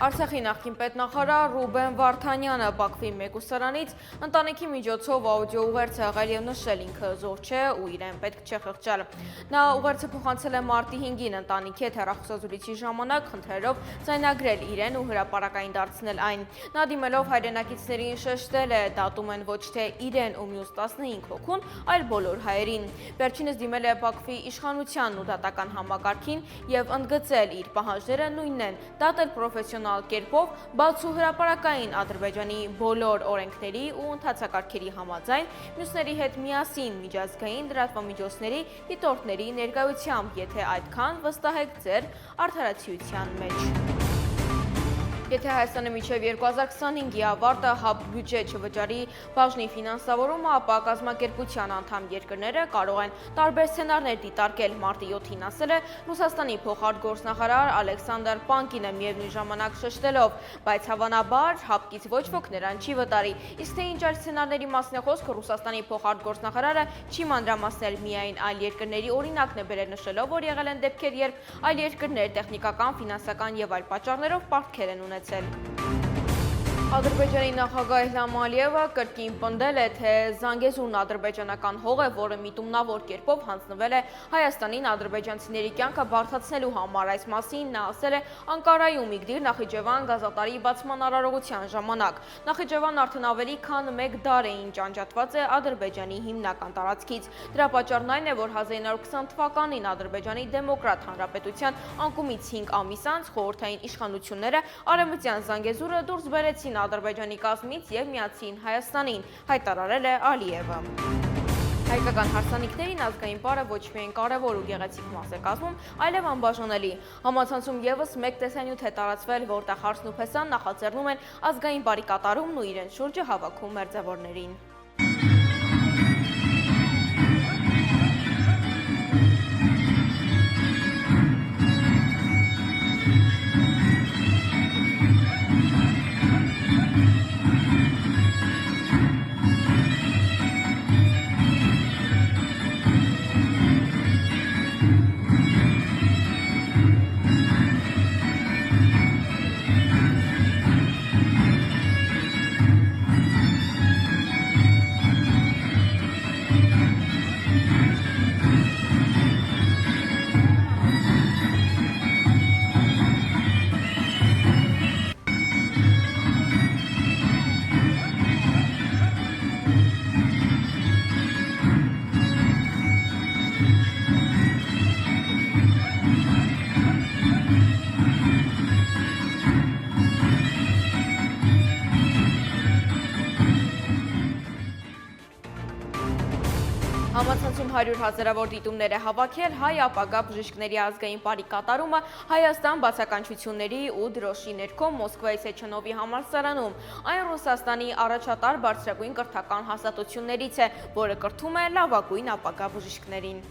Արցախի նախկին պետնախարար Ռուբեն Վարդանյանը Բաքվի մեկուսարանից ընտանիքի միջոցով աուդիո ուղերձ եղել եւ նշել ինքը զոհ չէ ու իրեն պետք չէ խղճալ։ Նա ուղերձը փոխանցել է մարտի 5-ին ընտանիքի հետ հեռախոսազրույցի ժամանակ խնդրելով ձայնագրել իրեն ու հրապարակային դարձնել այն։ Նա դիմելով հայրենակիցներին շեշտել է դատում են ոչ թե իրեն ու մյուս 15 հոգուն, այլ բոլոր հայերին։ Վերջինս դիմել է Բաքվի իշխանությանն ու դատական համակարգին եւ ընդգծել իր պահանջները նույնն են՝ դատել պրոֆեսիոնալ կերպով, բաց ու հրապարակային Ադրբեջանի բոլոր օրենքների ու ընթացակարգերի համաձայն, մյուսների հետ միասին միջազգային լրատվամիջոցների դիտորդների ներկայությամբ, եթե այդքան վստահ եք ձեր արդարացիության մեջ։ Եթե Հայաստանը մինչև 2025-ի ավարտը ՀԱԲ բյուջե չվճարի բաժնի ֆինանսավորումը, ապա կազմակերպության անդամ երկրները կարող են տարբեր սցենարներ դիտարկել, մարտի 7-ին ասել է Ռուսաստանի փոխարտգործնախարար Ալեքսանդր Պանկինը միևնույն ժամանակ շեշտելով, բայց հավանաբար ՀԱԲ-ից ոչ ոք նրան չի վտարի։ Իսկ թե ինչ այլ սցենարների մասին է խոսքը, Ռուսաստանի փոխարտգործնախարարը չի մանրամասնել, միայն այլ երկրների օրինակն է բերել, նշելով, որ եղել են դեպքեր, երբ այլ երկրներ տեխնիկական, ֆինանսական եւ այլ պատճառներով պարտքեր են ունեցել։ Ադրբեջանի նախագահ Իլհամ Ալիևը կրկին պնդել է, թե Զանգեզուրն ադրբեջանական հող է, որը միտումնավոր կերպով հանձնվել է Հայաստանին ադրբեջանցիների կյանքը բարդացնելու համար։ Այս մասին նա ասել է Անկարայում Իգդիր Նախիջևան գազատարի բացման արարողության ժամանակ։ Նախիջևանն արդեն ավելի քան 1 դար է ինչ անջատված է Ադրբեջանի հիմնական տարածքից։ Դրա պատճառն այն է, որ 1920 թվականին Ադրբեջանի Դեմոկրատ Հանրապետության անկումից 5 ամիս անց խորհրդային իշխանությունները Արևմտյան Զանգեզուրը դուրս բերեցին Ադրբեջանի կազմից եւ միացին Հայաստանին, հայտարարել է Ալիևը։ Հայկական հարսանիքներին ազգային պարը ոչ միայն կարևոր ու գեղեցիկ մաս է կազմում, այլև անբաժանելի։ Համացանցում եւս մեկ տեսանյութ է տարածվել, որտեղ հարսն ու փեսան նախաձեռնում են ազգային պարի կատարումն ու իրենց շուրջը հավաքում մերձավորներին։ Համացանցում 100 հազարավոր դիտումներ է հավաքել հայ ապագա բժիշկների ազգային պարի կատարումը Հայաստան բացականչությունների ու դրոշի ներքո Մոսկվայի Սեչենովի համալսարանում։ Այն Ռուսաստանի առաջատար բարձրագույն կրթական հաստատություններից է, որը կրթում է լավագույն ապագա բժիշկներին։